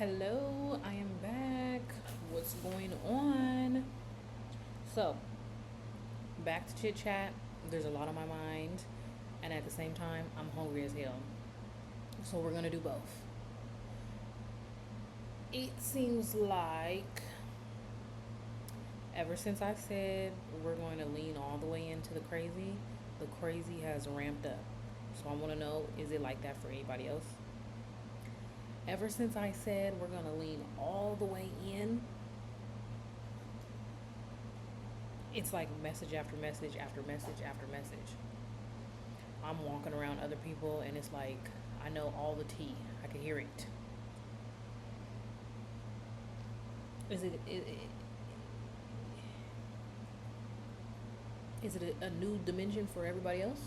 Hello, I am back. What's going on? So, back to chit chat. There's a lot on my mind, and at the same time, I'm hungry as hell. So, we're gonna do both. It seems like ever since I said we're going to lean all the way into the crazy has ramped up. So, I wanna know, is it like that for anybody else? Ever since I said we're gonna lean all the way in, it's like message after message after message after message. I'm walking around other people and it's like I know all the tea. I can hear it. Is it a new dimension for everybody else?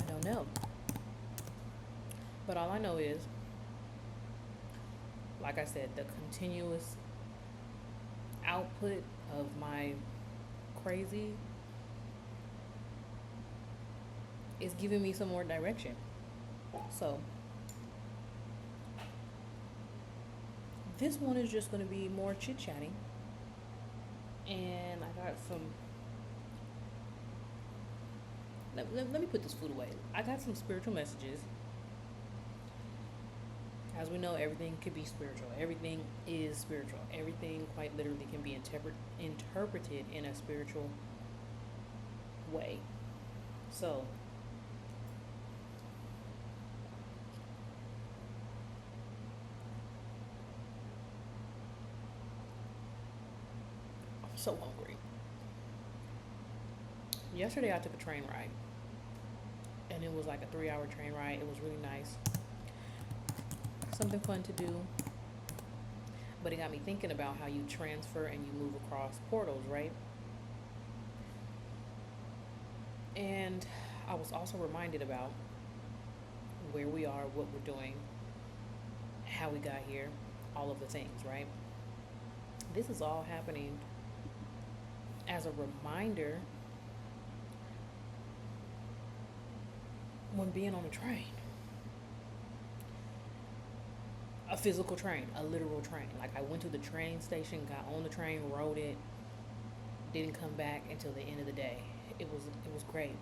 I don't know. But all I know is, like I said, the continuous output of my crazy is giving me some more direction. So this one is just going to be more chit chatting. And I got some. Let me put this food away. I got some spiritual messages. As we know, everything could be spiritual. Everything is spiritual. Everything, quite literally, can be interpreted in a spiritual way. So, I'm so hungry. Yesterday, I took a train ride, and it was like a 3 hour train ride. It was really nice. Something fun to do. But it got me thinking about how you transfer and you move across portals, right? And I was also reminded about where we are, what we're doing, how we got here, all of the things, right? This is all happening as a reminder when being on a train, a physical train, a literal train. Like I went to the train station, got on the train, rode it, didn't come back until the end of the day. It was great,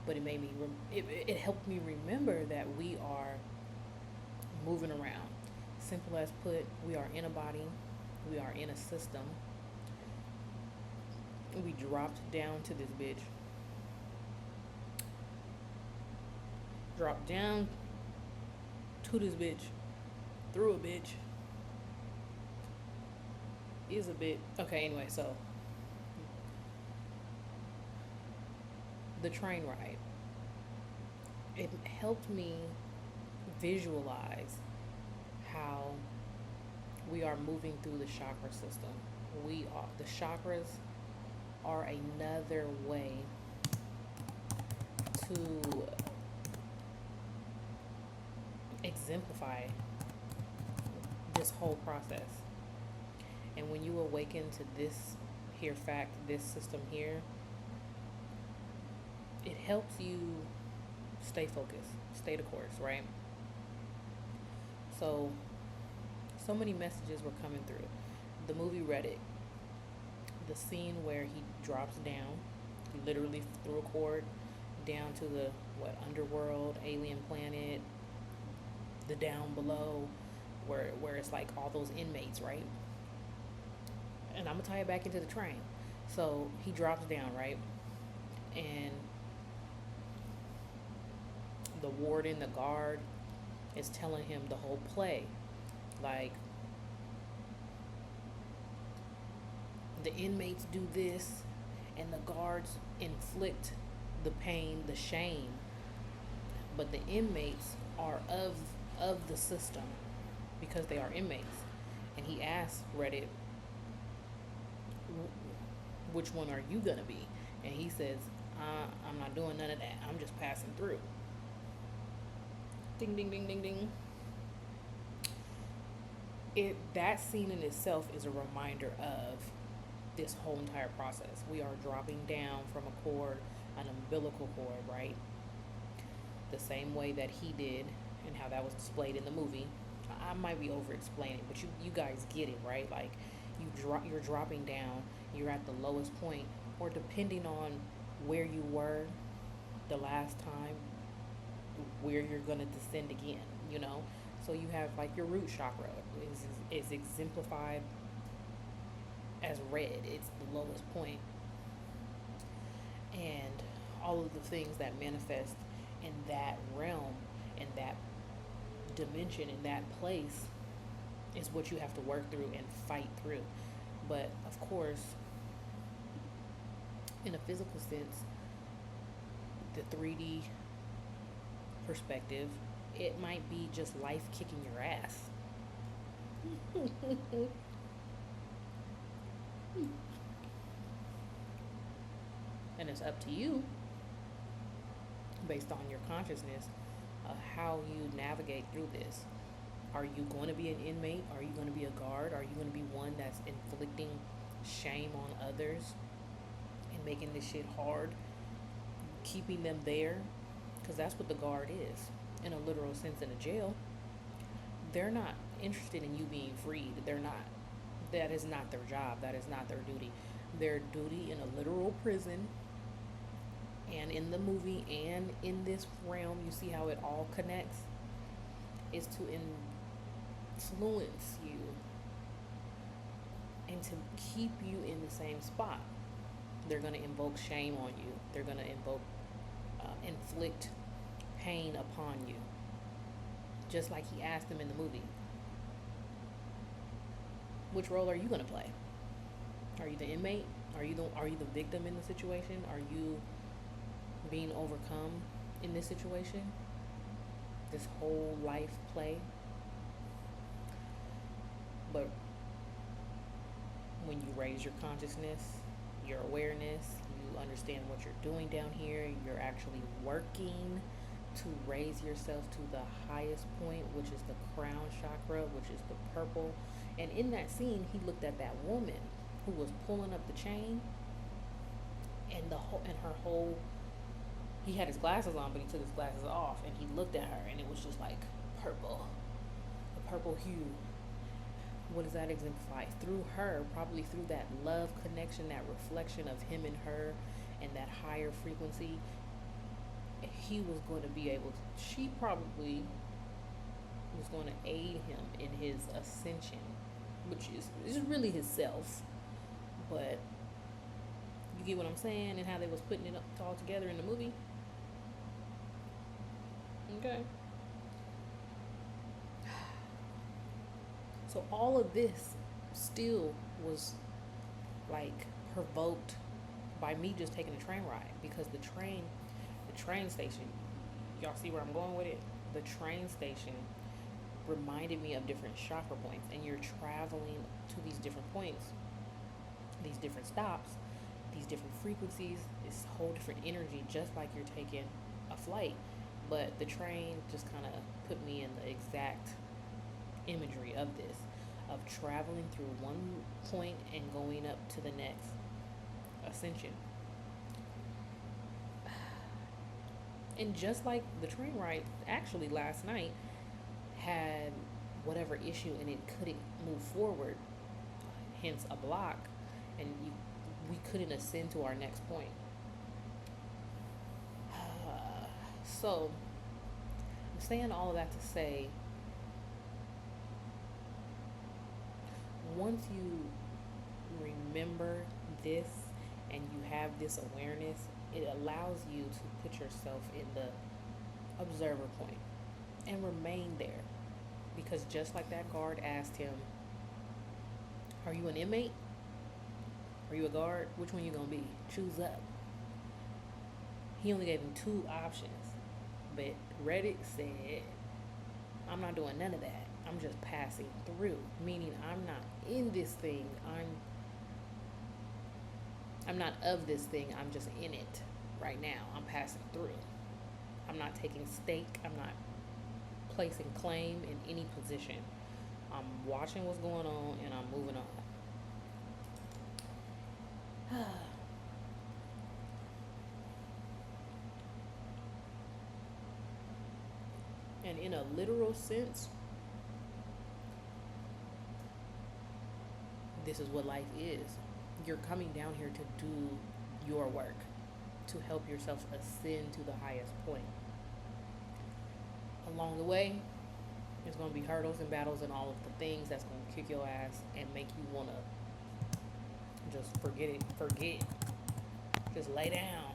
but it helped me remember that we are moving around. Simple as put, we are in a body, we are in a system. We dropped down to this bitch, dropped down to this bitch, through a bitch, is a bit okay. Anyway, so the train ride, it helped me visualize how we are moving through the chakra system. The chakras are another way to exemplify this whole process. And when you awaken to this here fact, this system here, it helps you stay focused, stay the course, right? So, so many messages were coming through. The movie Reddit, the scene where he drops down, he literally threw a cord down to the underworld, alien planet, the down below, where it's like all those inmates, right? And I'm gonna tie it back into the train. So he drops down, right? And the warden, the guard, is telling him the whole play. Like, the inmates do this, and the guards inflict the pain, the shame, but the inmates are of the system because they are inmates. And he asked Reddit, which one are you gonna be? And he says, I'm not doing none of that. I'm just passing through. Ding, ding, ding, ding, ding. That scene in itself is a reminder of this whole entire process. We are dropping down from a cord an umbilical cord, right? The same way that he did, and how that was displayed in the movie. I might be over explaining, but you guys get it, right? Like you're dropping down, you're at the lowest point, or depending on where you were the last time, where you're gonna descend again, you know. So you have like your root chakra is exemplified as red. It's the lowest point, and all of the things that manifest in that realm, in that dimension, in that place, is what you have to work through and fight through. But of course, in a physical sense, the 3D perspective, it might be just life kicking your ass. And it's up to you, based on your consciousness, how you navigate through this. Are you going to be an inmate? Are you going to be a guard? Are you going to be one that's inflicting shame on others and making this shit hard, keeping them there? Because that's what the guard is, in a literal sense, in a jail. They're not interested in you being freed. They're not. That is not their job. That is not their duty. Their duty in a literal prison, and in the movie and in this realm, you see how it all connects, is to influence you and to keep you in the same spot. They're going to invoke shame on you. They're going to inflict pain upon you, just like he asked them in the movie. Which role are you going to play? Are you the inmate? Are you the victim in the situation? Are you being overcome in this situation? This whole life play? But when you raise your consciousness, your awareness, you understand what you're doing down here, you're actually working to raise yourself to the highest point, which is the crown chakra, which is the purple. And in that scene, he looked at that woman who was pulling up the chain, and her whole, he had his glasses on, but he took his glasses off, and he looked at her, and it was just like purple, the purple hue. What does that exemplify? Through her, probably through that love connection, that reflection of him and her, and that higher frequency, he was going to be able to, she probably was going to aid him in his ascension, which is really his self. But you get what I'm saying, and how they was putting it all together in the movie. Okay. So all of this still was like provoked by me just taking a train ride, because the train station, y'all see where I'm going with it? The train station reminded me of different chakra points, and you're traveling to these different points, these different stops, these different frequencies, this whole different energy, just like you're taking a flight. But the train just kind of put me in the exact imagery of this, of traveling through one point and going up to the next ascension. And just like the train ride, actually last night had whatever issue and it couldn't move forward, hence a block, and we couldn't ascend to our next point. So I'm saying all of that to say, once you remember this and you have this awareness, it allows you to put yourself in the observer point and remain there. Because just like that guard asked him, are you an inmate? Are you a guard? Which one you gonna be? Choose up. He only gave him 2 options. But Reddit said, I'm not doing none of that. I'm just passing through. Meaning I'm not in this thing. I'm not of this thing. I'm just in it right now. I'm passing through. I'm not taking stake. I'm not placing claim in any position. I'm watching what's going on and I'm moving on. And in a literal sense, this is what life is. You're coming down here to do your work, to help yourself ascend to the highest point. Along the way, there's going to be hurdles and battles and all of the things that's going to kick your ass and make you want to just forget it, just lay down.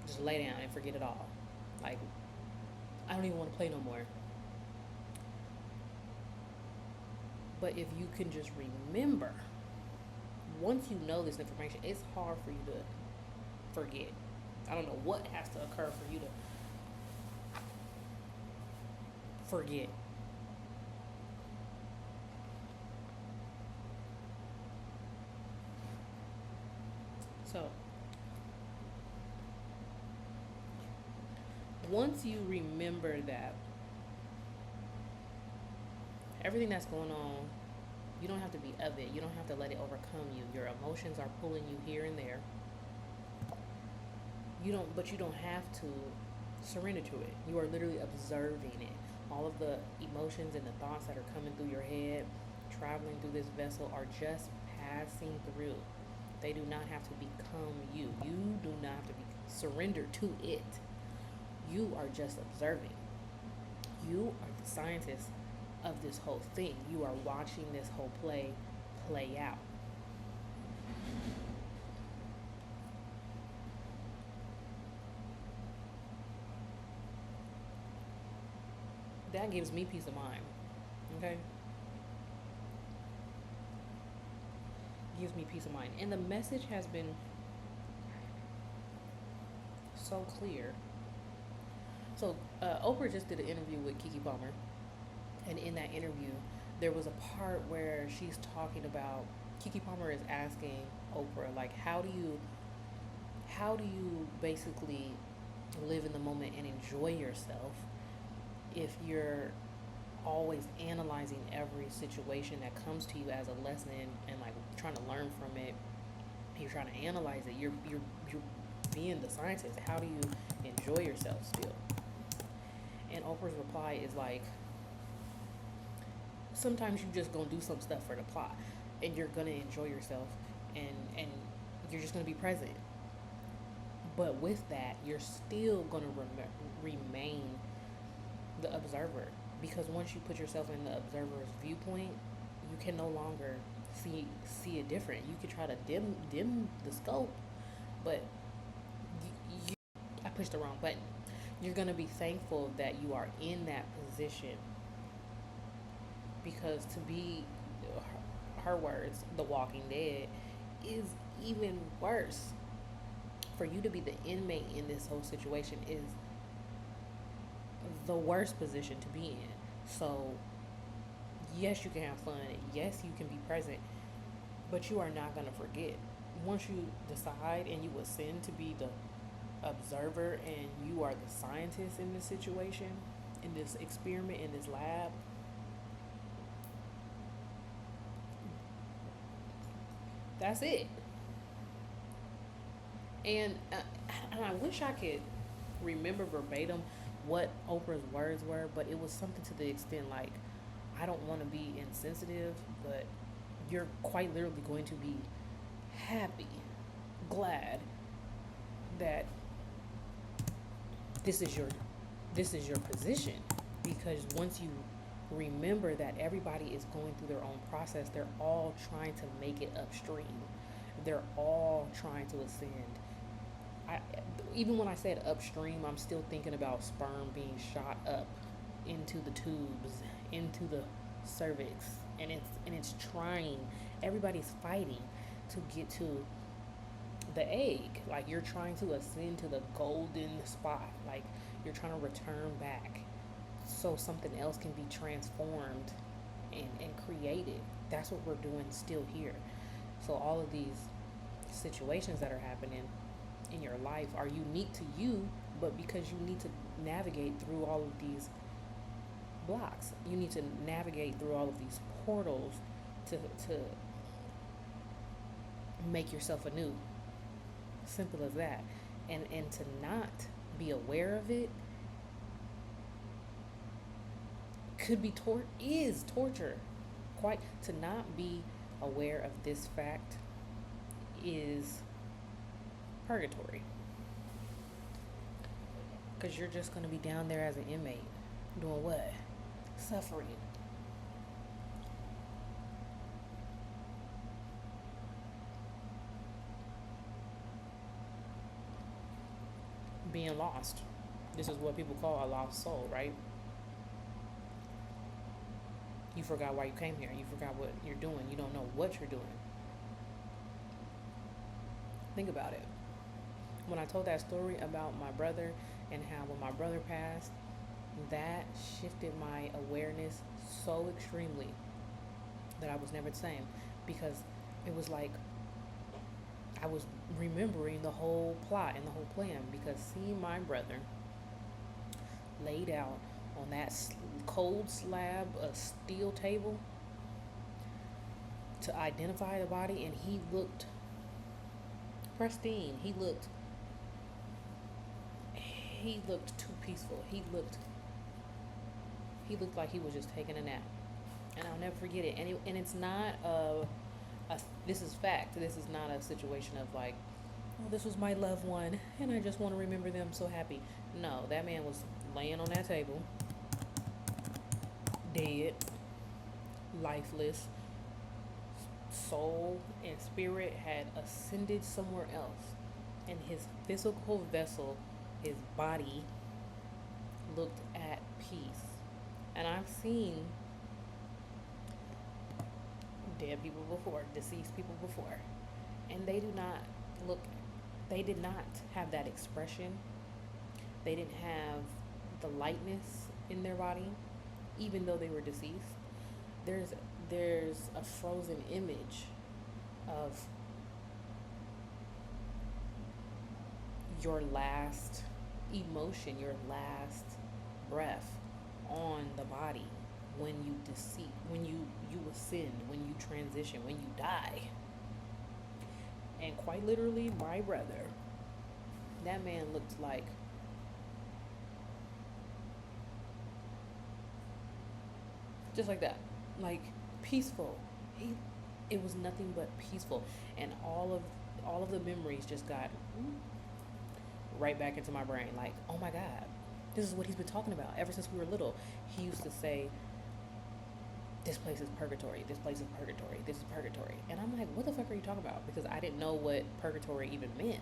Just lay down and forget it all. Like, I don't even want to play no more. But if you can just remember, once you know this information, it's hard for you to forget. I don't know what has to occur for you to forget. So, once you remember that everything that's going on, you don't have to be of it. You don't have to let it overcome you. Your emotions are pulling you here and there. But you don't have to surrender to it. You are literally observing it. All of the emotions and the thoughts that are coming through your head, traveling through this vessel, are just passing through. They do not have to become you. You do not have to be surrendered to it. You are just observing. You are the scientist of this whole thing. You are watching this whole play out. That gives me peace of mind. Okay? Gives me peace of mind. And the message has been so clear. So, Oprah just did an interview with Keke Palmer. And in that interview, there was a part where she's talking about, Keke Palmer is asking Oprah, like, how do you basically live in the moment and enjoy yourself if you're always analyzing every situation that comes to you as a lesson, and like trying to learn from it. You're trying to analyze it. You're being the scientist. How do you enjoy yourself still? And Oprah's reply is like, sometimes you just gonna do some stuff for the plot, and you're gonna enjoy yourself, and you're just gonna be present. But with that, you're still gonna remain the observer, because once you put yourself in the observer's viewpoint, you can no longer see it different. You could try to dim the scope, but I pushed the wrong button. You're gonna be thankful that you are in that position, because to be, her words, the Walking Dead, is even worse. For you to be the inmate in this whole situation is the worst position to be in. So, yes, you can have fun. Yes, you can be present. But you are not going to forget. Once you decide and you ascend to be the observer and you are the scientist in this situation, in this experiment, in this lab, that's it. And I wish I could remember verbatim what Oprah's words were, but it was something to the extent like, I don't want to be insensitive, but you're quite literally going to be happy, glad that this is your position, because once you remember that everybody is going through their own process, they're all trying to make it upstream. They're all trying to ascend. Even when I said upstream, I'm still thinking about sperm being shot up into the tubes, into the cervix, and it's trying. Everybody's fighting to get to the egg. Like, you're trying to ascend to the golden spot. Like, you're trying to return back so something else can be transformed and created. That's what we're doing still here. So all of these situations that are happening in your life are unique to you, but because you need to navigate through all of these blocks, you need to navigate through all of these portals to make yourself anew. Simple as that. And to not be aware of it could be is torture. Quite to not be aware of this fact is purgatory. Because you're just going to be down there as an inmate. Doing what? Suffering. Being lost. This is what people call a lost soul, right? You forgot why you came here. You forgot what you're doing. You don't know what you're doing. Think about it. When I told that story about my brother and how when my brother passed, that shifted my awareness so extremely that I was never the same, because it was like I was remembering the whole plot and the whole plan, because seeing my brother laid out on that cold slab of steel table to identify the body, and he looked pristine. He looked too peaceful. He looked like he was just taking a nap, and I'll never forget it. And it's not this is fact. This is not a situation of like, oh, this was my loved one, and I just want to remember them so happy. No, that man was laying on that table, dead, lifeless. Soul and spirit had ascended somewhere else, and his physical vessel, his body, looked at peace. And I've seen dead people before, deceased people before, and they did not have that expression. They didn't have the lightness in their body, even though they were deceased. There's a frozen image of your last emotion, your last breath on the body when you when you ascend, when you transition, when you die. And quite literally, my brother, that man looked like just like that, like peaceful. It was nothing but peaceful, and all of the memories just got right back into my brain. Like, oh my God, this is what he's been talking about ever since we were little. He used to say, "This place is purgatory. This place is purgatory. This is purgatory." And I'm like, what the fuck are you talking about? Because I didn't know what purgatory even meant.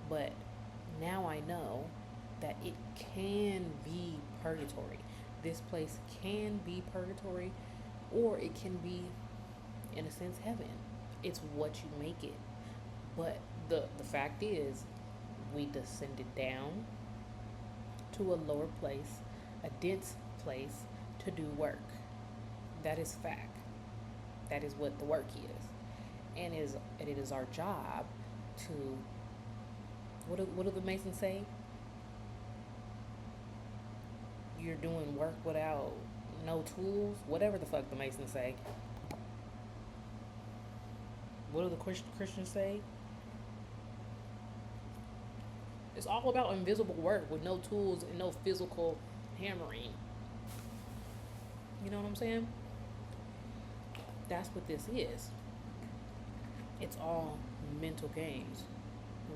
But now I know that it can be purgatory. This place can be purgatory, or it can be, in a sense, heaven. It's what you make it. But the fact is, we descended down to a lower place, a dense place, to do work. That is fact. That is what the work is. And it is our job to, what do the Masons say? You're doing work without no tools, whatever the fuck the Masons say. What do the Christians say? It's all about invisible work with no tools and no physical hammering. You know what I'm saying? That's what this is. It's all mental games.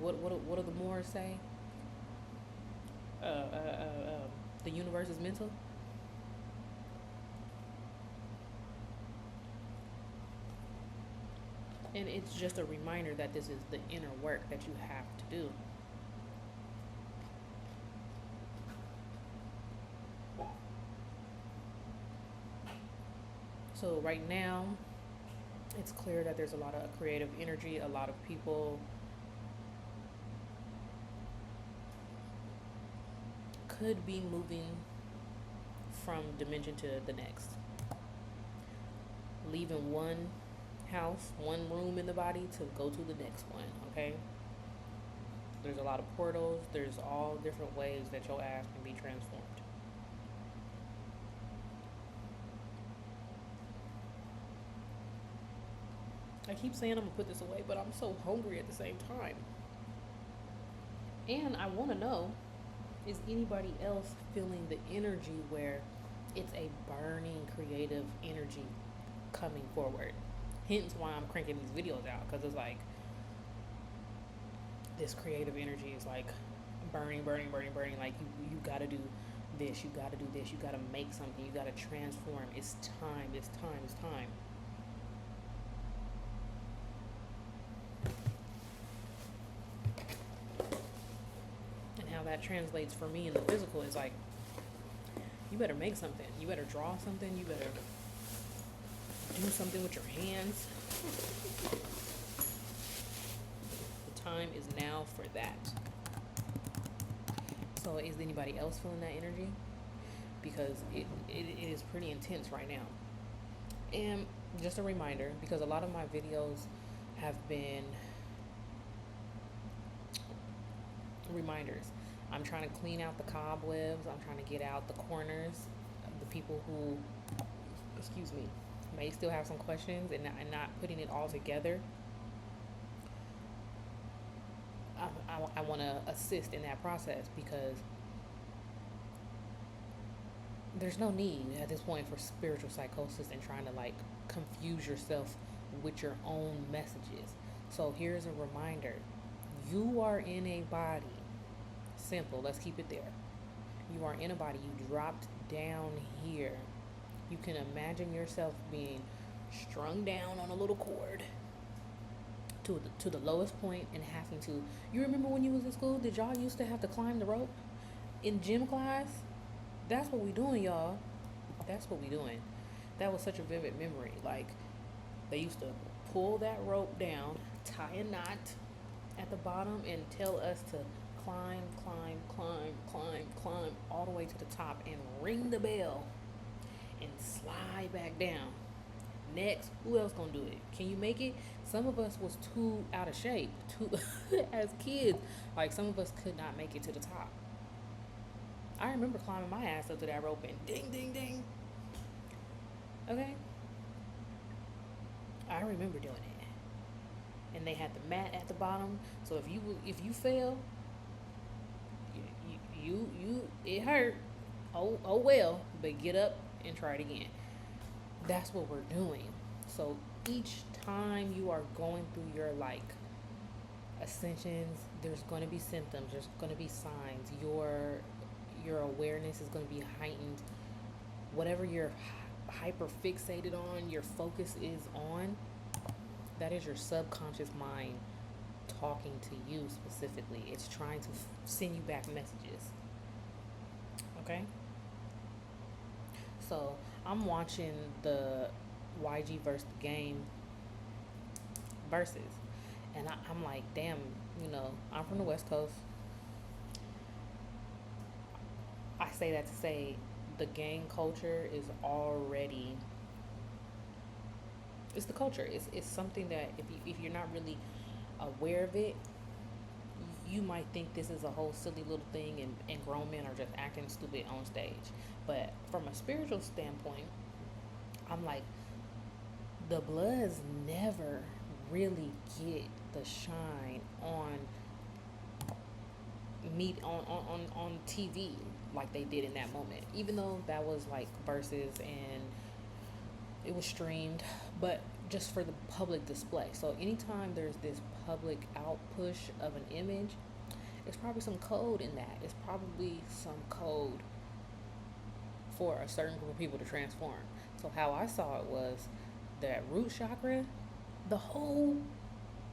What do the Moors say? The universe is mental. And it's just a reminder that this is the inner work that you have to do. So right now, it's clear that there's a lot of creative energy, a lot of people could be moving from dimension to the next, leaving one house, one room in the body to go to the next one, okay? There's a lot of portals. There's all different ways that your ass can be transformed. I keep saying I'm gonna put this away, but I'm so hungry at the same time. And I want to know, is anybody else feeling the energy where It's a burning creative energy coming forward. Hence why I'm cranking these videos out, because it's like this creative energy is like burning, burning, burning, burning. Like you gotta do this, you gotta do this, you gotta make something, you gotta transform. It's time, it's time, it's time. And how that translates for me in the physical is like, you better make something, you better draw something, you better do something with your hands. The time is now for that. So is anybody else feeling that energy? Because it is pretty intense right now. And just a reminder, because a lot of my videos have been reminders. I'm trying to clean out the cobwebs. I'm trying to get out the corners. The people who, excuse me, may still have some questions and not putting it all together. I want to assist in that process, because there's no need at this point for spiritual psychosis and trying to like confuse yourself with your own messages. So here's a reminder: you are in a body. Simple, let's keep it there. You are in a body. You dropped down here. You can imagine yourself being strung down on a little cord to the lowest point and having to. You remember when you was in school? Did y'all used to have to climb the rope in gym class? That's what we doing, y'all. That's what we doing. That was such a vivid memory. Like, they used to pull that rope down, tie a knot at the bottom, and tell us to climb, climb, climb, climb, climb all the way to the top and ring the bell and slide back down. Next, who else gonna do it? Can you make it? Some of us was too out of shape, too as kids. Like, some of us could not make it to the top. I remember climbing my ass up to that rope and ding, ding, ding. Okay? I remember doing it. And they had the mat at the bottom, so if you fail, you it hurt. Oh well, but get up and try it again. That's what we're doing. So each time you are going through your like ascensions, there's going to be symptoms, there's going to be signs. Your awareness is going to be heightened. Whatever you're hyper fixated on, your focus is on, that is your subconscious mind talking to you specifically. It's trying to send you back messages. Okay? So I'm watching the YG versus the game versus, and I'm like, damn, I'm from the West Coast. I say that to say the gang culture is already, it's the culture. It's something that if you're not really aware of it, you might think this is a whole silly little thing, and grown men are just acting stupid on stage. But from a spiritual standpoint, I'm like, the Bloods never really get the shine on on TV like they did in that moment. Even though that was like versus and it was streamed, but just for the public display. So anytime there's this public out push of an image, it's probably some code in that. It's probably some code for a certain group of people to transform. So how I saw it was that root chakra, the whole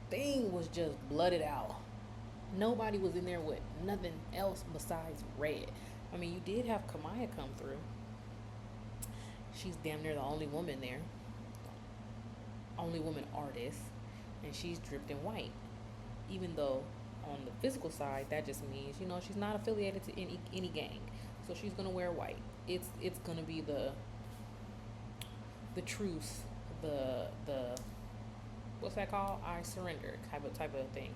thing was just blooded out. Nobody was in there with nothing else besides red. I mean, you did have Kamaya come through. She's damn near the only woman there. Only woman artist. And she's dripped in white. Even though on the physical side, that just means, she's not affiliated to any gang. So she's going to wear white. It's going to be the truth, the what's that called? I surrender type of thing.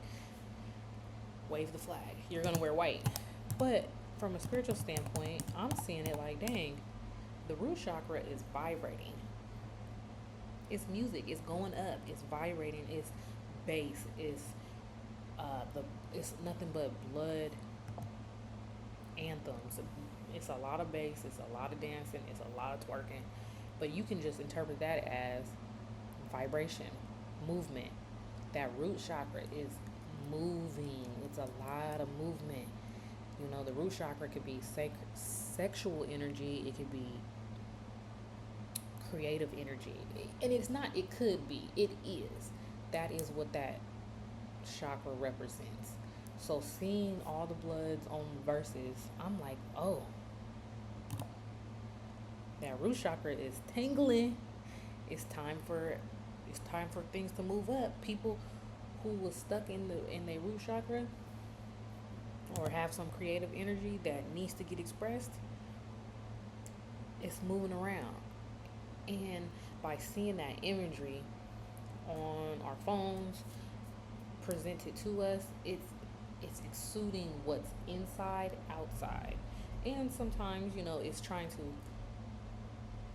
Wave the flag. You're going to wear white. But from a spiritual standpoint, I'm seeing it like, dang, the root chakra is vibrating. It's music. It's going up. It's vibrating. It's bass. It's it's nothing but blood anthems, It's a lot of bass, it's a lot of dancing, it's a lot of twerking. But you can just interpret that as vibration, movement. That root chakra is moving. It's a lot of movement. You know, the root chakra could be sexual energy, it could be creative energy. And it's not, it could be, it is. That is what that chakra represents. So seeing all the bloods on verses, I'm like, oh, that root chakra is tingling. It's time for things to move up. People who was stuck in their root chakra or have some creative energy that needs to get expressed, it's moving around. And by seeing that imagery on our phones presented to us, it's exuding what's inside outside. And sometimes, you know, it's trying to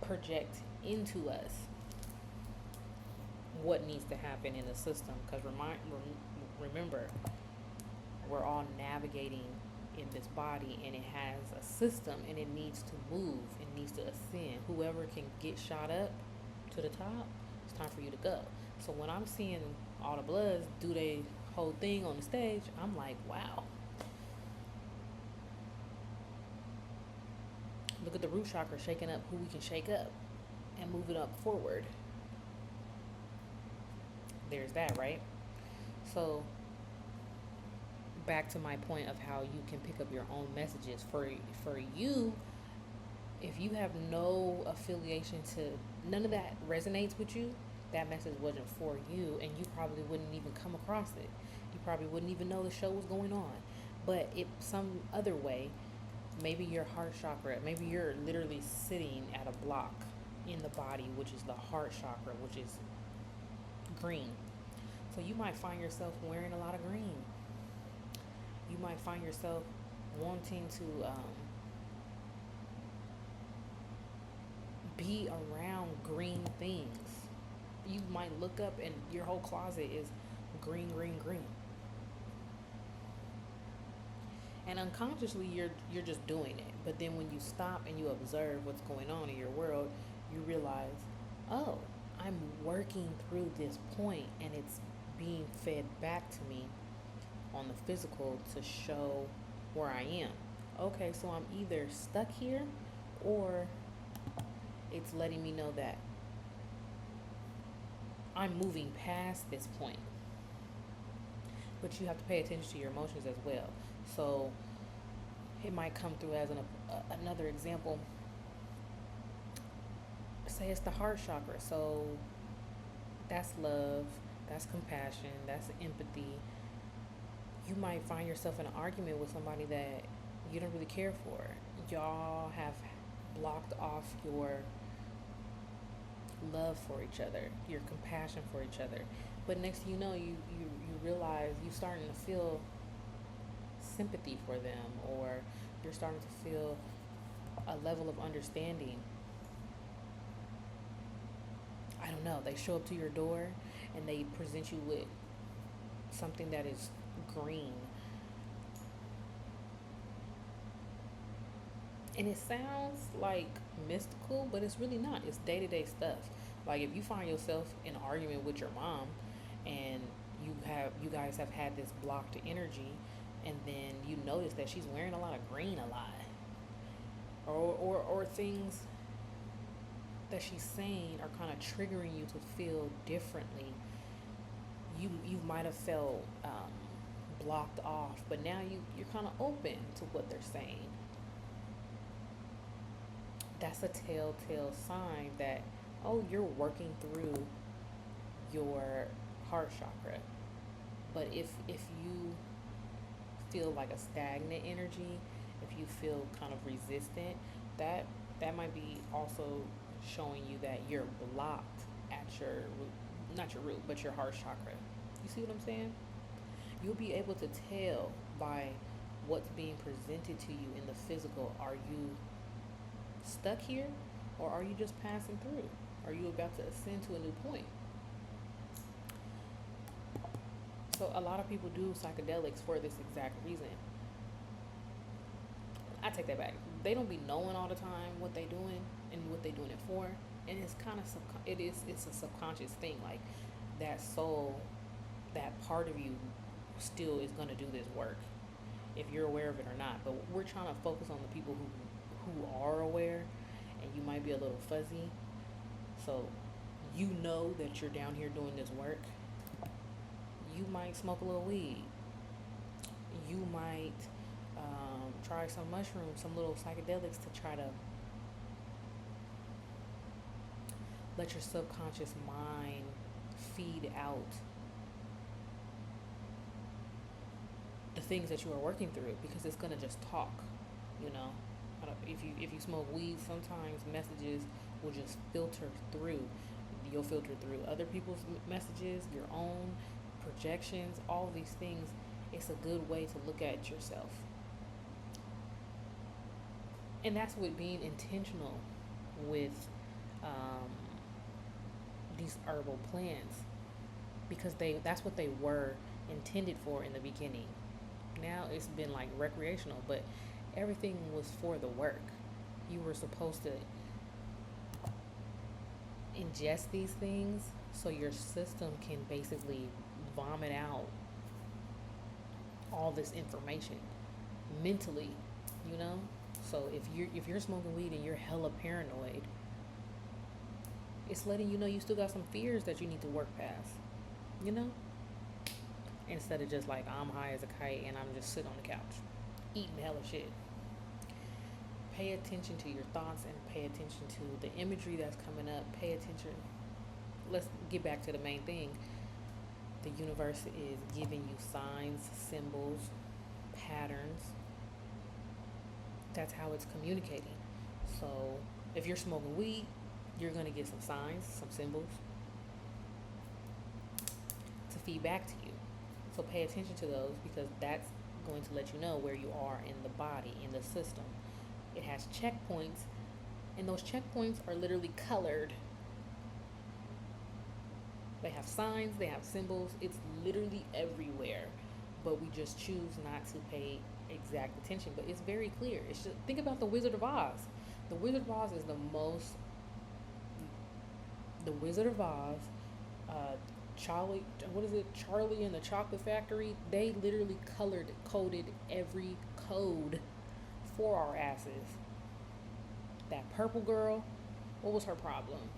project into us what needs to happen in the system, because remember, we're all navigating in this body, and it has a system, and it needs to move, it needs to ascend. Whoever can get shot up to the top, it's time for you to go. So when I'm seeing all the bloods do their whole thing on the stage, I'm like, wow, look at the root chakra shaking up who we can shake up and move it up forward. There's that, right? So back to my point of how you can pick up your own messages for you. If you have no affiliation to, none of that resonates with you, that message wasn't for you, and you probably wouldn't even come across it. You probably wouldn't even know the show was going on. But if some other way, maybe your heart chakra, maybe you're literally sitting at a block in the body, which is the heart chakra, which is green. So you might find yourself wearing a lot of green. You might find yourself wanting to be around green things. You might look up and your whole closet is green, green, green. And unconsciously you're just doing it. But then when you stop and you observe what's going on in your world, you realize, oh, I'm working through this point, and it's being fed back to me on the physical to show where I am. Okay, so I'm either stuck here, or it's letting me know that I'm moving past this point. But you have to pay attention to your emotions as well. So it might come through as another example. Say it's the heart chakra. So that's love, that's compassion, that's empathy. You might find yourself in an argument with somebody that you don't really care for. Y'all have blocked off your love for each other, your compassion for each other. But next thing you know, you realize you're starting to feel sympathy for them, or you're starting to feel a level of understanding. I don't know, they show up to your door and they present you with something that is green. And it sounds like mystical, but it's really not. It's day-to-day stuff. Like if you find yourself in an argument with your mom, and you guys have had this blocked energy, and then you notice that she's wearing a lot of green a lot, or things that she's saying are kind of triggering you to feel differently. You might have felt blocked off, but now you're kind of open to what they're saying. That's a telltale sign that, oh, you're working through your heart chakra. But if you feel like a stagnant energy, if you feel kind of resistant, that might be also showing you that you're blocked at your root, not your root, but your heart chakra. You see what I'm saying? You'll be able to tell by what's being presented to you in the physical. Are you stuck here, or are you just passing through? Are you about to ascend to a new point? So a lot of people do psychedelics for this exact reason. I take that back. They don't be knowing all the time what they doing and what they doing it for, and it's kind of it's a subconscious thing. Like that soul, that part of you, still is gonna do this work, if you're aware of it or not. But we're trying to focus on the people who are aware, and you might be a little fuzzy. So you know that you're down here doing this work. You might smoke a little weed. You might try some mushrooms, some little psychedelics to try to let your subconscious mind feed out the things that you are working through, because it's gonna just talk, you know. If you smoke weed, sometimes messages will just filter through. You'll filter through other people's messages, your own projections, all these things. It's a good way to look at yourself. And that's with being intentional with um, these herbal plants, because that's what they were intended for in the beginning. Now it's been like recreational, but everything was for the work. You were supposed to ingest these things so your system can basically vomit out all this information mentally, you know. So if you're smoking weed and you're hella paranoid, it's letting you know you still got some fears that you need to work past, you know. Instead of just like, I'm high as a kite and I'm just sitting on the couch eating hella shit. Pay attention to your thoughts and pay attention to the imagery that's coming up. Pay attention. Let's get back to the main thing. The universe is giving you signs, symbols, patterns. That's how it's communicating. So if you're smoking weed, you're going to get some signs, some symbols to feed back to you. So pay attention to those, because that's going to let you know where you are in the body, in the system. It has checkpoints, and those checkpoints are literally colored. They have signs, they have symbols. It's literally everywhere, but we just choose not to pay exact attention. But it's very clear. It's just, think about the Wizard of Oz. The Wizard of Oz is the Wizard of Oz, Charlie, what is it? Charlie and the Chocolate Factory. They literally coded every code for our asses. That purple girl, what was her problem?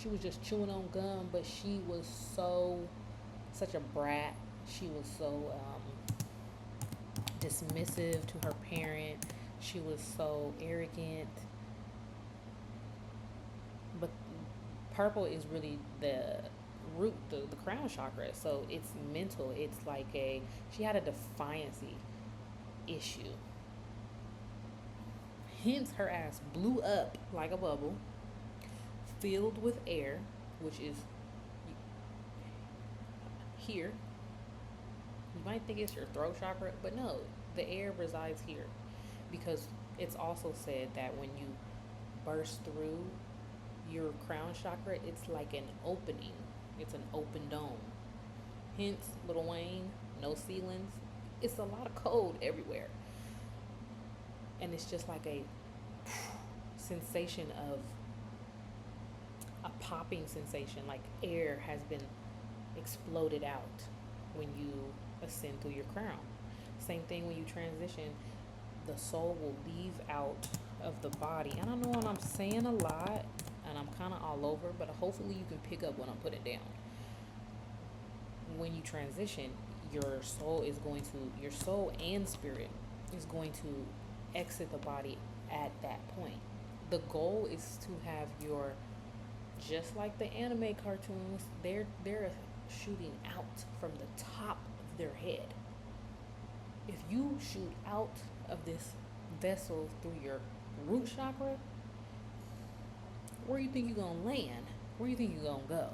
She was just chewing on gum, but she was such a brat. She was so dismissive to her parent. She was so arrogant. But purple is really the root, the crown chakra. So it's mental. It's like she had a defiancy issue. Hence her ass blew up like a bubble, filled with air, which is here. You might think it's your throat chakra, but no, the air resides here, because it's also said that when you burst through your crown chakra, it's like an opening. It's an open dome. Hence, Lil Wayne, no ceilings. It's a lot of code everywhere. And it's just like a sensation of a popping sensation, like air has been exploded out when you ascend through your crown. Same thing when you transition, the soul will leave out of the body. And I know what I'm saying a lot, and I'm kind of all over, but hopefully you can pick up what I'm putting down. When you transition, your soul and spirit is going to exit the body at that point. The goal is to have your, just like the anime cartoons, they're shooting out from the top of their head. If you shoot out of this vessel through your root chakra, where do you think you're gonna land? Where do you think you're gonna go?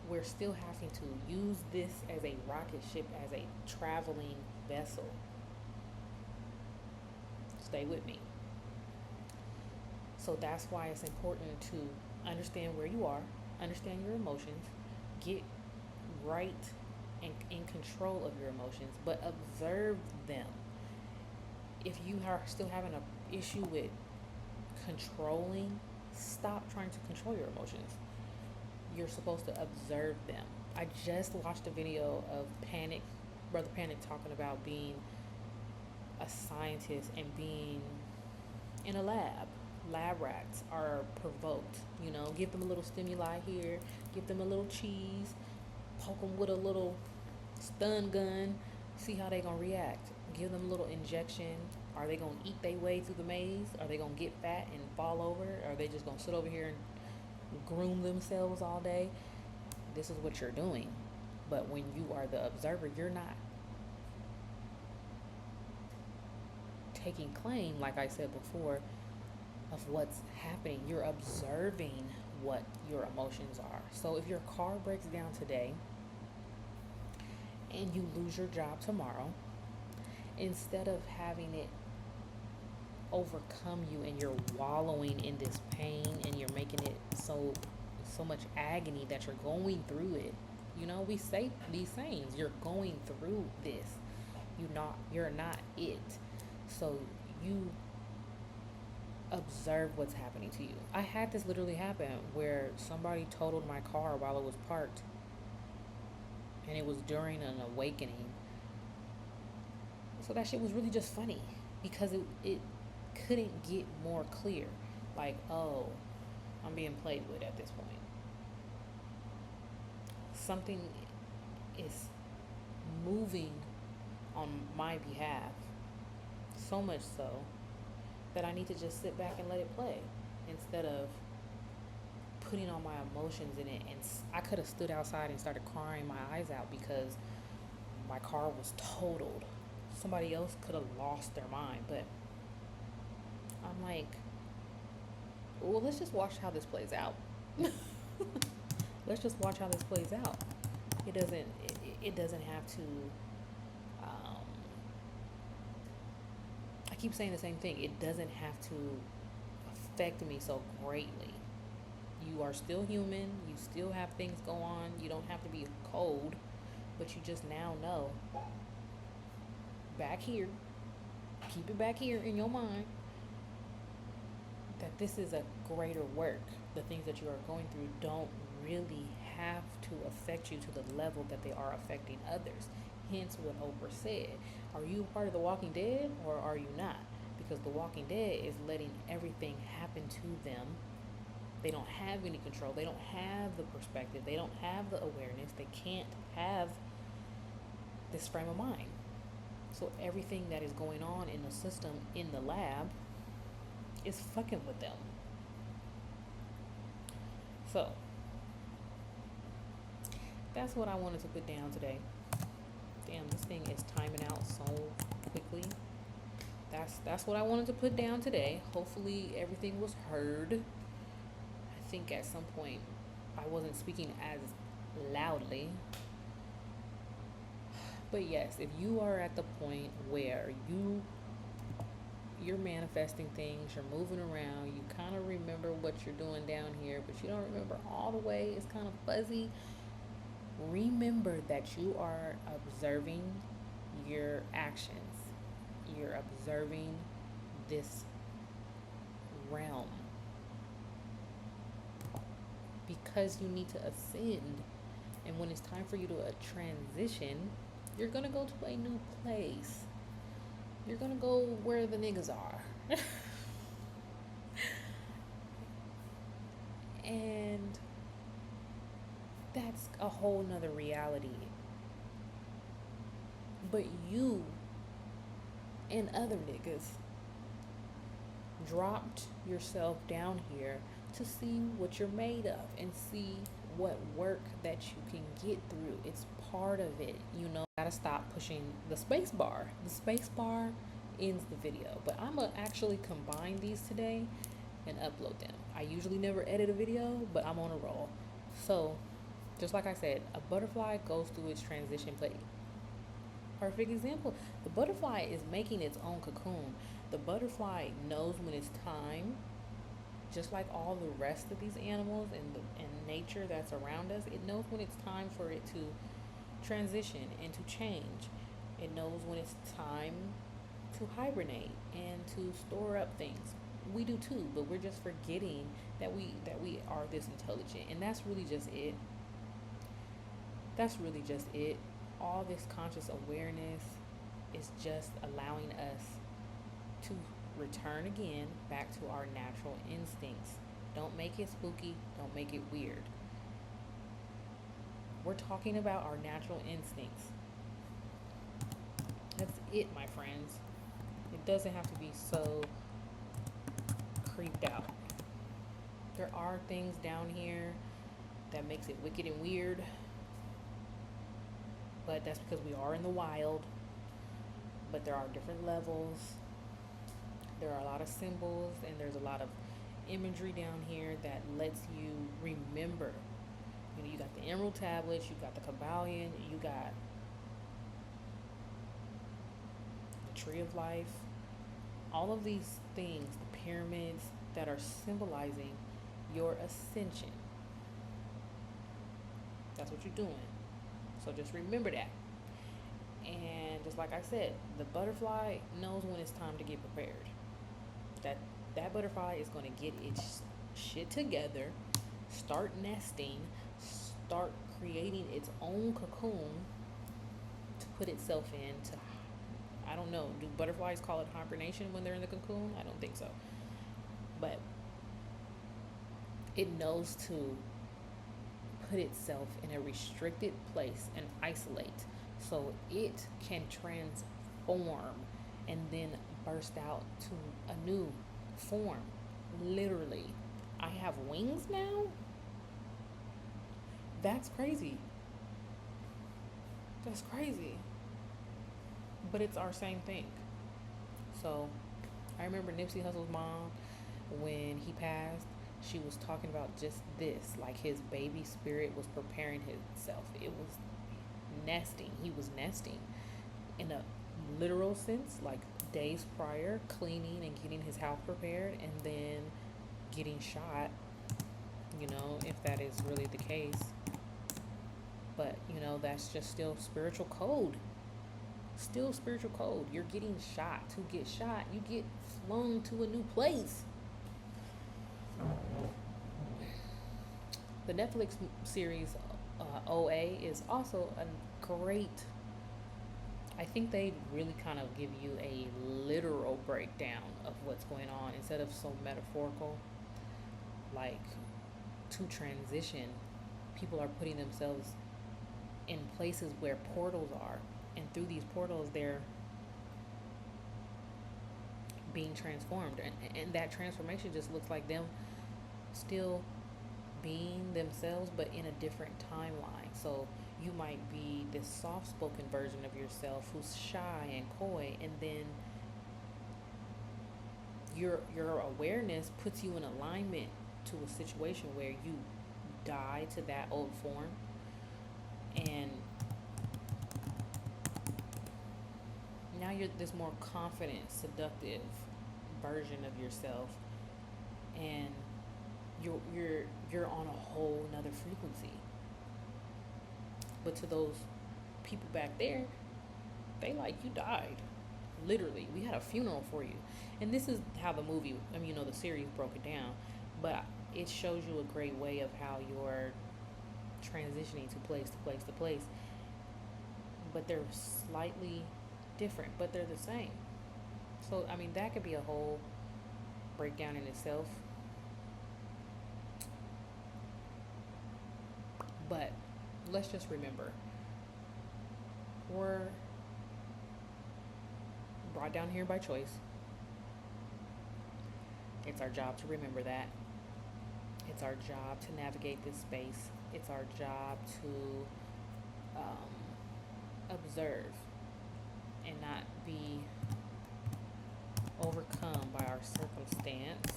We're still having to use this as a rocket ship, as a traveling vessel. Stay with me. So that's why it's important to understand where you are, understand your emotions, get right and in control of your emotions, but observe them. If you are still having an issue with controlling, stop trying to control your emotions. You're supposed to observe them. I just watched a video of Brother Panic, talking about being a scientist and being in a lab. Lab rats are provoked, give them a little stimuli here, give them a little cheese, poke them with a little stun gun, see how they gonna react. Give them a little injection. Are they gonna eat their way through the maze? Are they gonna get fat and fall over? Are they just gonna sit over here and groom themselves all day? This is what you're doing. But when you are the observer, you're not taking claim, like I said before, of what's happening. You're observing what your emotions are. So if your car breaks down today and you lose your job tomorrow, instead of having it overcome you and you're wallowing in this pain and you're making it so much agony that you're going through it. We say these sayings, you're going through this. You're not it. So you observe what's happening to you. I had this literally happen where somebody totaled my car while it was parked, and it was during an awakening. So that shit was really just funny because it couldn't get more clear. Like, oh, I'm being played with at this point. Something is moving on my behalf, so much so that I need to just sit back and let it play instead of putting all my emotions in it. And I could have stood outside and started crying my eyes out because my car was totaled. Somebody else could have lost their mind, but I'm like, well, let's just watch how this plays out. Let's just watch how this plays out. It doesn't have to. I keep saying the same thing. It doesn't have to affect me so greatly. You are still human. You still have things go on. You don't have to be cold, but you just now know. Back here, keep it back here in your mind that this is a greater work. The things that you are going through don't really have to affect you to the level that they are affecting others. Hence what Oprah said. Are you a part of The Walking Dead or are you not? Because The Walking Dead is letting everything happen to them. They don't have any control. They don't have the perspective. They don't have the awareness. They can't have this frame of mind. So everything that is going on in the system, in the lab, is fucking with them. So that's what I wanted to put down today. Damn, this thing is timing out so quickly. That's what I wanted to put down today. Hopefully everything was heard. I think at some point I wasn't speaking as loudly. But yes, if you are at the point where you're manifesting things, you're moving around, you kind of remember what you're doing down here, but you don't remember all the way, it's kind of fuzzy. Remember that you are observing your actions. You're observing this realm. Because you need to ascend. And when it's time for you to transition, you're going to go to a new place. You're going to go where the niggas are. And that's a whole nother reality. But you and other niggas dropped yourself down here to see what you're made of and see what work that you can get through. It's part of it, Gotta stop pushing the space bar. The space bar ends the video, but I'm gonna actually combine these today and upload them. I usually never edit a video, but I'm on a roll. So just like I said, a butterfly goes through its transition, but perfect example, the butterfly is making its own cocoon. The butterfly knows when it's time, just like all the rest of these animals and nature that's around us. It knows when it's time for it to transition and to change. It knows when it's time to hibernate and to store up things. We do too, but we're just forgetting that we are this intelligent, and that's really just it. That's really just it. All this conscious awareness is just allowing us to return again back to our natural instincts. Don't make it spooky, don't make it weird. We're talking about our natural instincts. That's it, my friends. It doesn't have to be so creeped out. There are things down here that makes it wicked and weird, but that's because we are in the wild. But there are different levels. There are a lot of symbols, and there's a lot of imagery down here that lets you remember. You know, you got the emerald tablets, you got the Kabbalion, you got the tree of life. All of these things, the pyramids that are symbolizing your ascension. That's what you're doing. So just remember that. And just like I said, the butterfly knows when it's time to get prepared. That butterfly is going to get its shit together, start nesting, start creating its own cocoon to put itself in. To, I don't know, do butterflies call it hibernation when they're in the cocoon? I don't think so. But it knows to put itself in a restricted place and isolate so it can transform and then burst out to a new form. Literally, I have wings now? That's crazy. That's crazy. But it's our same thing. So I remember Nipsey Hussle's mom, when he passed, she was talking about just this, like his baby spirit was preparing himself. It was nesting. He was nesting in a literal sense, like days prior, cleaning and getting his house prepared, and then getting shot, you know, if that is really the case. But, you know, that's just still spiritual code. Still spiritual code. You're getting shot. To get shot, you get flung to a new place. The Netflix series OA is also a great. I think they really kind of give you a literal breakdown of what's going on instead of so metaphorical. Like, to transition, people are putting themselves in places where portals are, and through these portals, they're being transformed, and that transformation just looks like them still being themselves but in a different timeline. So you might be this soft-spoken version of yourself who's shy and coy, and then your awareness puts you in alignment to a situation where you die to that old form, and now you're this more confident, seductive version of yourself, and you're on a whole nother frequency. But to those people back there, they like, you died. Literally, we had a funeral for you. And this is how the movie, I mean, you know, the series broke it down, but it shows you a great way of how you're transitioning to place to place to place. But they're slightly different, but they're the same. So, I mean, that could be a whole breakdown in itself. But let's just remember, we're brought down here by choice. It's our job to remember that. It's our job to navigate this space. It's our job to observe and not be overcome by our circumstance,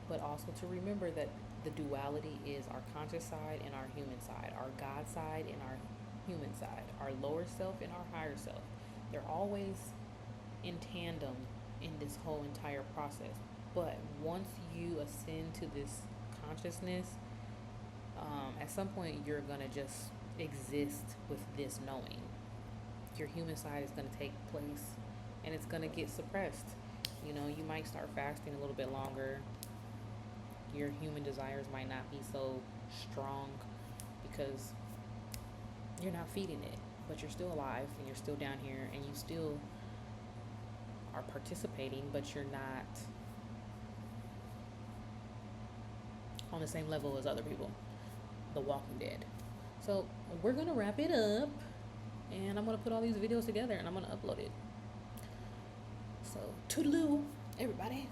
but also to remember that the duality is our conscious side and our human side, our God side and our human side, our lower self and our higher self. They're always in tandem in this whole entire process. But once you ascend to this consciousness, at some point you're going to just exist with this knowing. Your human side is going to take place and it's gonna get suppressed. You know, you might start fasting a little bit longer. Your human desires might not be so strong because you're not feeding it, but you're still alive and you're still down here and you still are participating, but you're not on the same level as other people. The Walking Dead. So we're gonna wrap it up, and I'm gonna put all these videos together and I'm gonna upload it. So toodaloo, everybody.